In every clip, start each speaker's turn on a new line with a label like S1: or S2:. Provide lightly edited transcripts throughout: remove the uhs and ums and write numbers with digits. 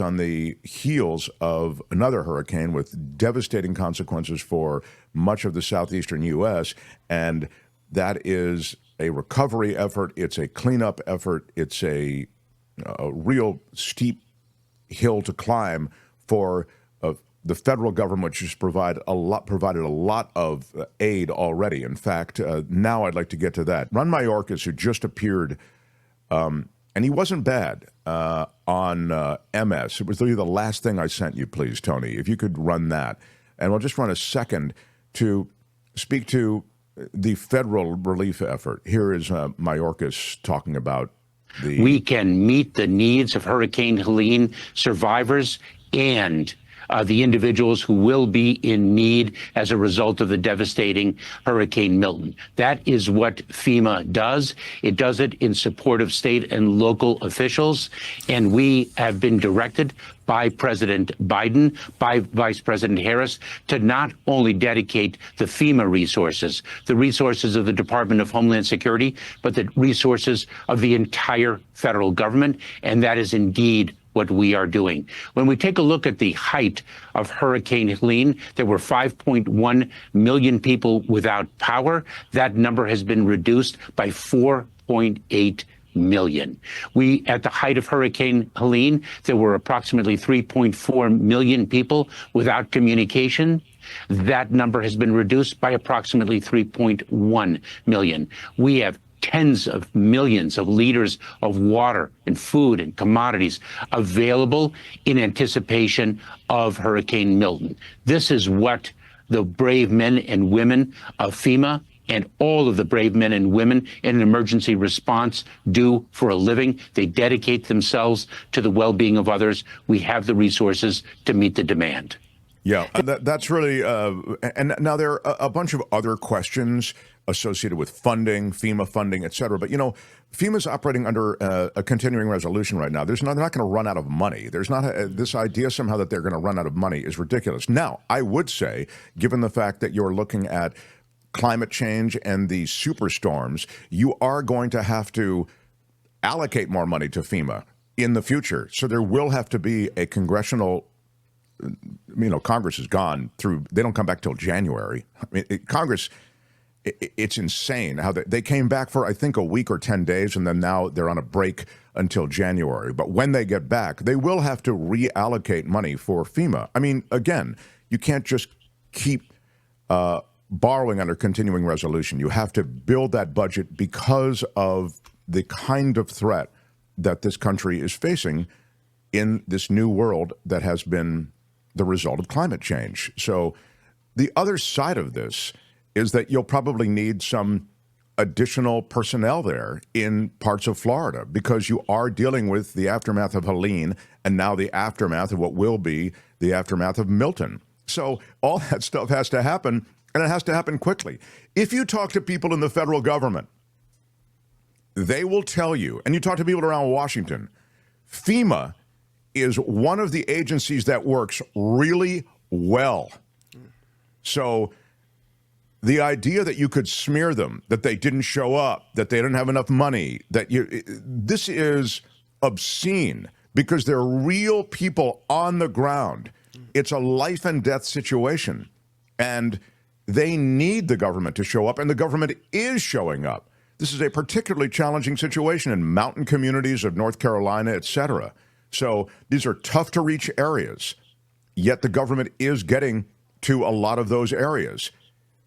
S1: on the heels of another hurricane with devastating consequences for much of the southeastern U.S., and that is a recovery effort. It's a cleanup effort. It's a real steep hill to climb for the federal government, which has provided a lot of aid already. In fact, now I'd like to get to that. Ron Mayorkas, who just appeared, and he wasn't bad on MS. It was really the last thing I sent you, please, Tony. If you could run that. And we'll just run a second to speak to the federal relief effort. Here is Mayorkas talking about
S2: we can meet the needs of Hurricane Helene survivors and the individuals who will be in need as a result of the devastating Hurricane Milton. That is what FEMA does. It does it in support of state and local officials. And we have been directed by President Biden, by Vice President Harris, to not only dedicate the FEMA resources, the resources of the Department of Homeland Security, but the resources of the entire federal government. And that is indeed what we are doing. When we take a look at the height of Hurricane Helene, there were 5.1 million people without power. That number has been reduced by 4.8 million. At the height of Hurricane Helene, there were approximately 3.4 million people without communication. That number has been reduced by approximately 3.1 million. We have tens of millions of liters of water and food and commodities available in anticipation of Hurricane Milton. This is what the brave men and women of FEMA and all of the brave men and women in an emergency response do for a living. They dedicate themselves to the well-being of others. We have the resources to meet the demand.
S1: Yeah, that's really, and now there are a bunch of other questions associated with funding, FEMA funding, et cetera. But, FEMA's operating under a continuing resolution right now. They're not going to run out of money. There's not this idea somehow that they're going to run out of money is ridiculous. Now, I would say, given the fact that you're looking at climate change and the superstorms, you are going to have to allocate more money to FEMA in the future. So there will have to be a congressional, Congress is gone through, they don't come back till January. Congress, it's insane how they came back for, I think, a week or 10 days, and then now they're on a break until January. But when they get back, they will have to reallocate money for FEMA. Again, you can't just keep borrowing under continuing resolution. You have to build that budget because of the kind of threat that this country is facing in this new world that has been the result of climate change. So the other side of this is that you'll probably need some additional personnel there in parts of Florida because you are dealing with the aftermath of Helene and now the aftermath of what will be the aftermath of Milton. So all that stuff has to happen, and it has to happen quickly. If you talk to people in the federal government, they will tell you, and you talk to people around Washington, FEMA is one of the agencies that works really well. So the idea that you could smear them, that they didn't show up, that they didn't have enough money, this is obscene because they're real people on the ground. It's a life and death situation, and they need the government to show up, and the government is showing up. This is a particularly challenging situation in mountain communities of North Carolina, et cetera. So these are tough to reach areas, yet the government is getting to a lot of those areas.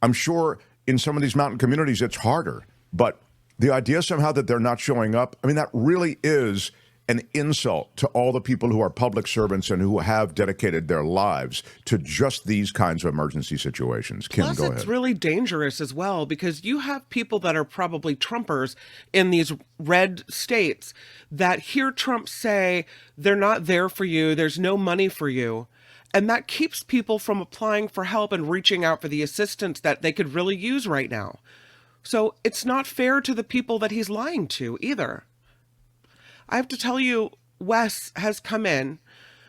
S1: I'm sure in some of these mountain communities it's harder, but the idea somehow that they're not showing up, that really is an insult to all the people who are public servants and who have dedicated their lives to just these kinds of emergency situations. Kim,
S3: Plus,
S1: go ahead.
S3: It's really dangerous as well because you have people that are probably Trumpers in these red states that hear Trump say they're not there for you, there's no money for you. And that keeps people from applying for help and reaching out for the assistance that they could really use right now. So it's not fair to the people that he's lying to either. I have to tell you, Wes has come in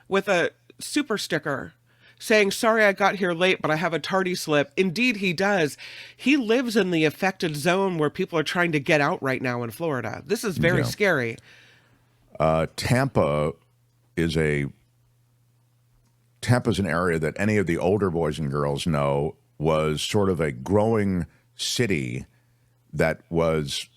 S3: with a super sticker saying, sorry I got here late, but I have a tardy slip. Indeed, he does. He lives in the affected zone where people are trying to get out right now in Florida. This is very scary.
S1: Tampa is a Tampa's an area that any of the older boys and girls know was sort of a growing city that was,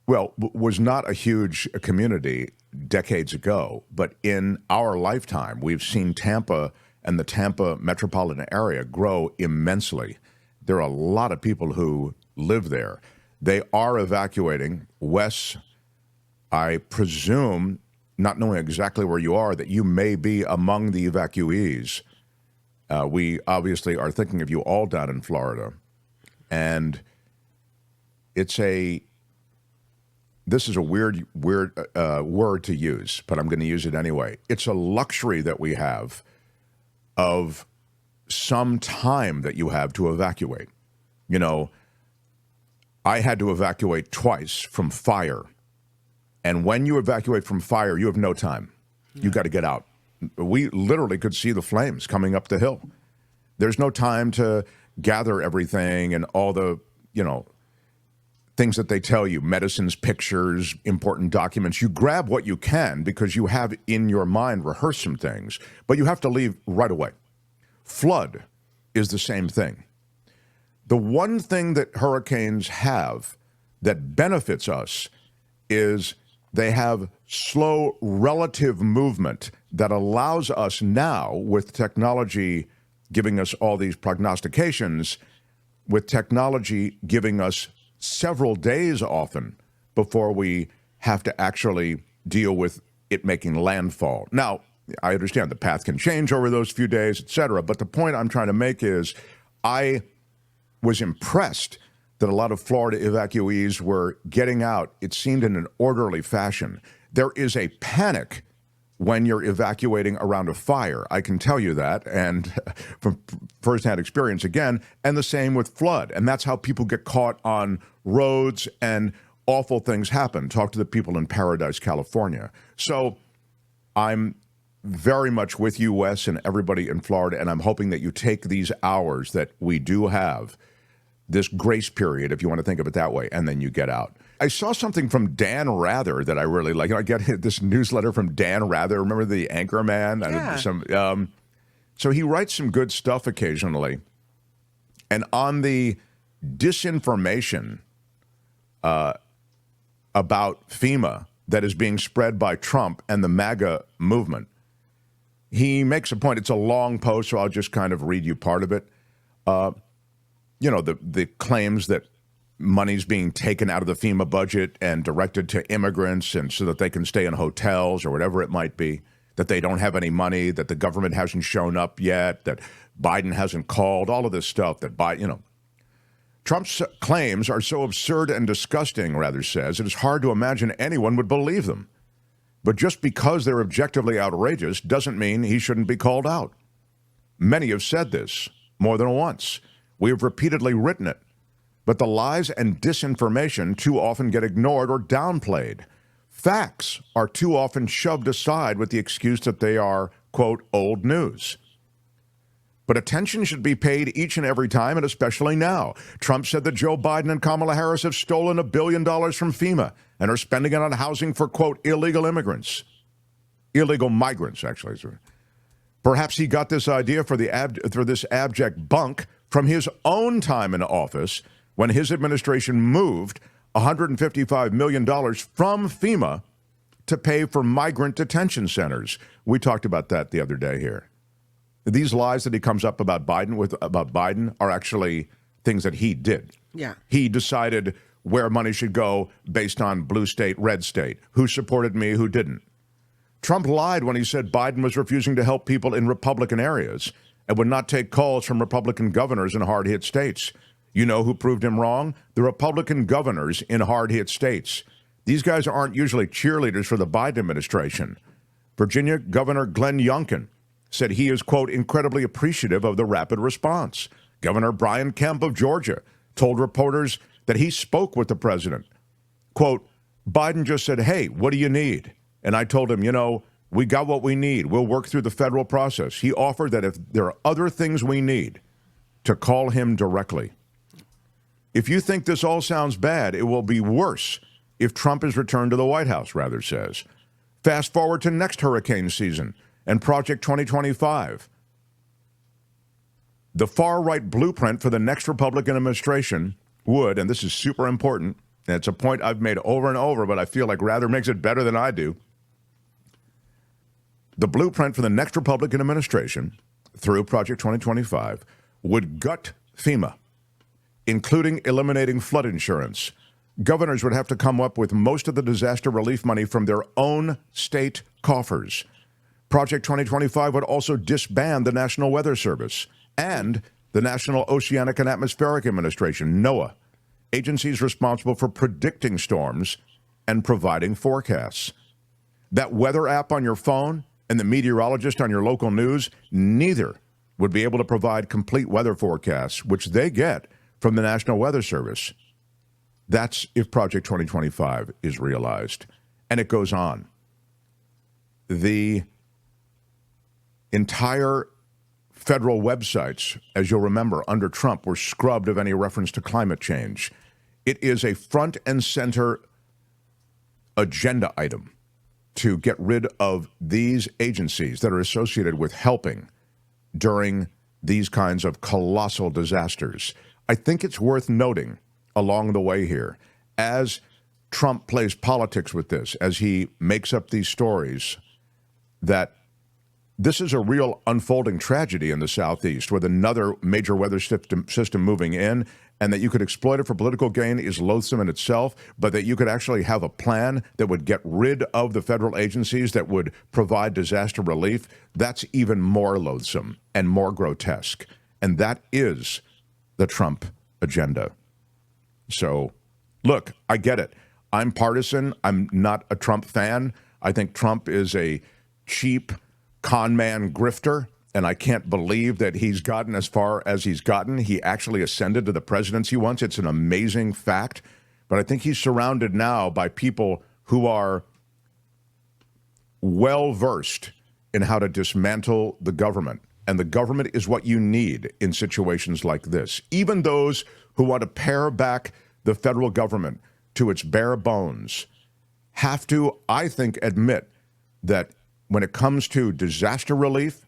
S1: was not a huge community decades ago. But in our lifetime, we've seen Tampa and the Tampa metropolitan area grow immensely. There are a lot of people who live there. They are evacuating. Wes, I presume, not knowing exactly where you are, that you may be among the evacuees. We obviously are thinking of you all down in Florida. And this is a weird word to use, but I'm going to use it anyway. It's a luxury that we have of some time that you have to evacuate. You know, I had to evacuate twice from fire. And when you evacuate from fire, you have no time. You got to get out. We literally could see the flames coming up the hill. There's no time to gather everything and all the, things that they tell you, medicines, pictures, important documents. You grab what you can because you have in your mind rehearsed some things, but you have to leave right away. Flood is the same thing. The one thing that hurricanes have that benefits us is they have slow relative movement that allows us now, with technology giving us all these prognostications, with technology giving us several days often before we have to actually deal with it making landfall. Now, I understand the path can change over those few days, et cetera, but the point I'm trying to make is I was impressed that a lot of Florida evacuees were getting out, it seemed, in an orderly fashion. There is a panic when you're evacuating around a fire. I can tell you that, and from firsthand experience again, and the same with flood. And that's how people get caught on roads and awful things happen. Talk to the people in Paradise, California. So I'm very much with you, Wes, and everybody in Florida, and I'm hoping that you take these hours that we do have, this grace period, if you want to think of it that way, and then you get out. I saw something from Dan Rather that I really like. I get this newsletter from Dan Rather. Remember the anchor man?
S3: Yeah.
S1: So he writes some good stuff occasionally. And on the disinformation about FEMA that is being spread by Trump and the MAGA movement, he makes a point. It's a long post, so I'll just kind of read you part of it. The claims that money's being taken out of the FEMA budget and directed to immigrants and so that they can stay in hotels or whatever it might be, that they don't have any money, that the government hasn't shown up yet, that Biden hasn't called, all of this stuff that Trump's claims are so absurd and disgusting, Rather says, it is hard to imagine anyone would believe them. But just because they're objectively outrageous doesn't mean he shouldn't be called out. Many have said this more than once. We have repeatedly written it. But the lies and disinformation too often get ignored or downplayed. Facts are too often shoved aside with the excuse that they are, quote, old news. But attention should be paid each and every time, and especially now. Trump said that Joe Biden and Kamala Harris have stolen $1 billion from FEMA and are spending it on housing for, quote, illegal immigrants. Illegal migrants, actually. Perhaps he got this idea for this abject bunk from his own time in office when his administration moved $155 million from FEMA to pay for migrant detention centers. We talked about that the other day here. These lies that he comes up about Biden are actually things that he did.
S3: Yeah.
S1: He decided where money should go based on blue state, red state, who supported me, who didn't. Trump lied when he said Biden was refusing to help people in Republican areas and would not take calls from Republican governors in hard-hit states. You know who proved him wrong? The Republican governors in hard-hit states. These guys aren't usually cheerleaders for the Biden administration. Virginia Governor Glenn Youngkin said he is, quote, incredibly appreciative of the rapid response. Governor Brian Kemp of Georgia told reporters that he spoke with the president. Quote, Biden just said, hey, what do you need? And I told him, we got what we need. We'll work through the federal process. He offered that if there are other things we need, to call him directly. If you think this all sounds bad, it will be worse if Trump is returned to the White House, Rather says. Fast forward to next hurricane season, and Project 2025. The far-right blueprint for the next Republican administration would, and this is super important, and it's a point I've made over and over, but I feel like Rather makes it better than I do. The blueprint for the next Republican administration through Project 2025 would gut FEMA, including eliminating flood insurance. Governors would have to come up with most of the disaster relief money from their own state coffers. Project 2025 would also disband the National Weather Service and the National Oceanic and Atmospheric Administration, NOAA, agencies responsible for predicting storms and providing forecasts. That weather app on your phone and the meteorologist on your local news, neither would be able to provide complete weather forecasts, which they get from the National Weather Service. That's if Project 2025 is realized. And it goes on. The entire federal websites, as you'll remember, under Trump, were scrubbed of any reference to climate change. It is a front and center agenda item to get rid of these agencies that are associated with helping during these kinds of colossal disasters. I think it's worth noting along the way here, as Trump plays politics with this, as he makes up these stories, that this is a real unfolding tragedy in the Southeast with another major weather system moving in, and that you could exploit it for political gain is loathsome in itself, but that you could actually have a plan that would get rid of the federal agencies that would provide disaster relief, that's even more loathsome and more grotesque. And that is the Trump agenda. So, look, I get it. I'm partisan. I'm not a Trump fan. I think Trump is a cheap con man grifter, and I can't believe that he's gotten as far as he's gotten. He actually ascended to the presidency once. It's an amazing fact. But I think he's surrounded now by people who are well-versed in how to dismantle the government. And the government is what you need in situations like this. Even those who want to pare back the federal government to its bare bones have to, I think, admit that when it comes to disaster relief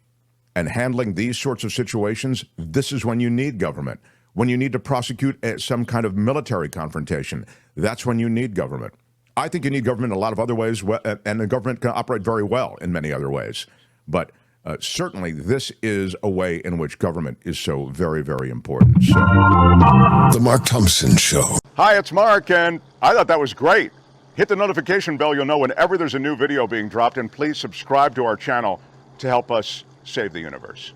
S1: and handling these sorts of situations, this is when you need government. When you need to prosecute some kind of military confrontation, that's when you need government. I think you need government in a lot of other ways, and the government can operate very well in many other ways. But certainly, this is a way in which government is so very, very important. So.
S4: The Mark Thompson Show.
S1: Hi, it's Mark, and I thought that was great. Hit the notification bell. You'll know whenever there's a new video being dropped, and please subscribe to our channel to help us save the universe.